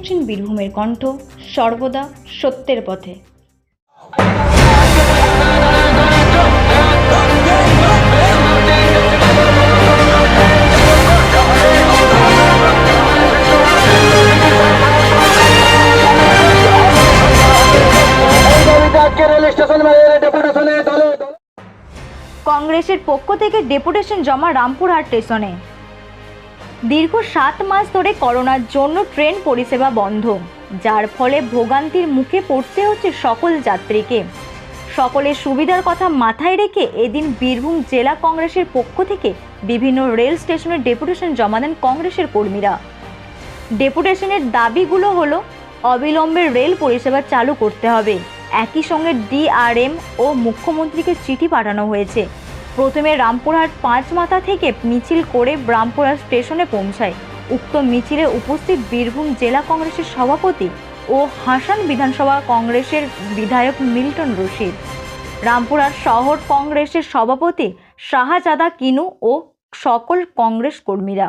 শুনছেন বীরভূমের কণ্ঠ, সর্বদা সত্যের পথে। কংগ্রেসের পক্ষ থেকে ডেপুটেশন জমা রামপুরহাট স্টেশনে। দীর্ঘ 7 মাস ধরে করোনার জন্য ট্রেন পরিষেবা বন্ধ, যার ফলে ভোগান্তির মুখে পড়তে হচ্ছে সকল যাত্রীকে। সকলের সুবিধার কথা মাথায় রেখে এদিন বীরভূম জেলা কংগ্রেসের পক্ষ থেকে বিভিন্ন রেল স্টেশনে ডেপুটেশন জমা দেন কংগ্রেসের কর্মীরা। ডেপুটেশনের দাবিগুলো হলো অবিলম্বে রেল পরিষেবা চালু করতে হবে। একই সঙ্গে ডিআরএম ও মুখ্যমন্ত্রীকে চিঠি পাঠানো হয়েছে। প্রথমে রামপুরহাট 5 মাথা থেকে মিছিল করে রামপুরহাট স্টেশনে পৌঁছায়। উক্ত মিছিলে উপস্থিত বীরভূম জেলা কংগ্রেসের সভাপতি ও হাসান বিধানসভা কংগ্রেসের বিধায়ক মিল্টন রশিদ, রামপুরহাট শহর কংগ্রেসের সভাপতি শাহজাদা কিনু ও সকল কংগ্রেস কর্মীরা।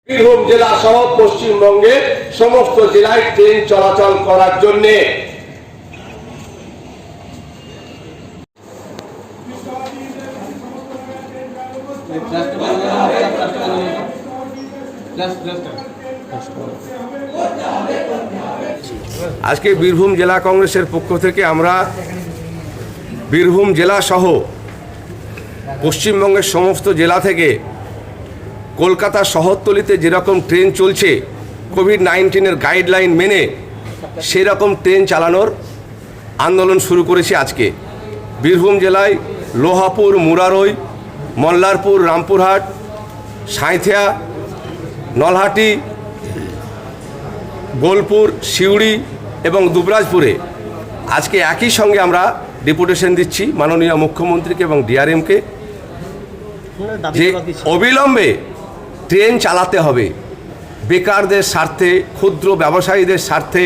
বীরভূম জেলা সহ পশ্চিমবঙ্গে সমস্ত জেলায় ট্রেন চলাচল করার জন্য আজকে বীরভূম জেলা কংগ্রেসের পক্ষ থেকে আমরা বীরভূম জেলা সহ পশ্চিমবঙ্গের সমস্ত জেলা থেকে কলকাতা শহরতলিতে যেরকম ট্রেন চলছে কোভিড-19-এর গাইডলাইন মেনে সেরকম ট্রেন চালানোর আন্দোলন শুরু করেছি। আজকে বীরভূম জেলায় লোহাপুর, মুরারই, মল্লারপুর, রামপুরহাট, সাঁইথিয়া, নলহাটি, বোলপুর, সিউড়ি এবং দুবরাজপুরে আজকে একই সঙ্গে আমরা ডেপুটেশন দিচ্ছি মাননীয় মুখ্যমন্ত্রীকে এবং ডিআরএমকে যে অবিলম্বে ট্রেন চালাতে হবে। বেকারদের স্বার্থে, ক্ষুদ্র ব্যবসায়ীদের স্বার্থে,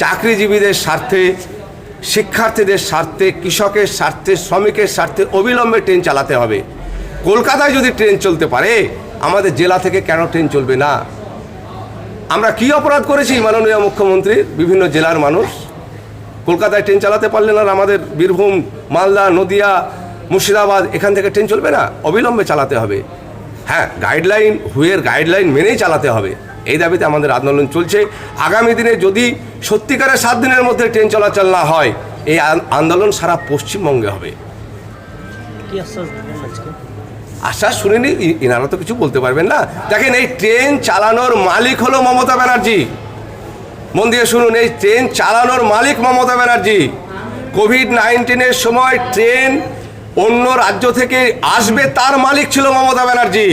চাকরিজীবীদের স্বার্থে, শিক্ষার্থীদের স্বার্থে, কৃষকের স্বার্থে, শ্রমিকের স্বার্থে অবিলম্বে ট্রেন চালাতে হবে। কলকাতায় যদি ট্রেন চলতে পারে, আমাদের জেলা থেকে কেন ট্রেন চলবে না? আমরা কি অপরাধ করেছি মাননীয় মুখ্যমন্ত্রীর? বিভিন্ন জেলার মানুষ কলকাতায় ট্রেন চালাতে পারলেন আর আমাদের বীরভূম, মালদা, নদিয়া, মুর্শিদাবাদ এখান থেকে ট্রেন চলবে না? অবিলম্বে চালাতে হবে। হ্যাঁ, গাইডলাইন, হুয়ের গাইডলাইন মেনেই চালাতে হবে। এই দাবিতে আমাদের আন্দোলন চলছে। আগামী দিনে যদি সত্যিকারের 7 দিনের মধ্যে ট্রেন চলাচল না হয়, এই আন্দোলন সারা পশ্চিমবঙ্গে হবে। আশ্বাস শুনিনি, এনারা তো কিছু বলতে পারবেন না। দেখেন, এই ট্রেন চালানোর মালিক হলো মমতা ব্যানার্জি। মন দিয়ে শুনুন, এই ট্রেন চালানোর মালিক মমতা ব্যানার্জি। কোভিড-19-এর সময় ট্রেন অন্য রাজ্য থেকে আসবে, তার মালিক ছিল মমতা ব্যানার্জি।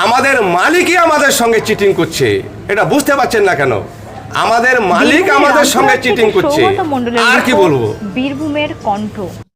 আমাদের মালিকই আমাদের সঙ্গে চিটিং করছে, এটা বুঝতে পারছেন না কেন? আমাদের মালিক আমাদের সঙ্গে চিটিং করছে, আর কি বলবো? বীরভূমের কণ্ঠ।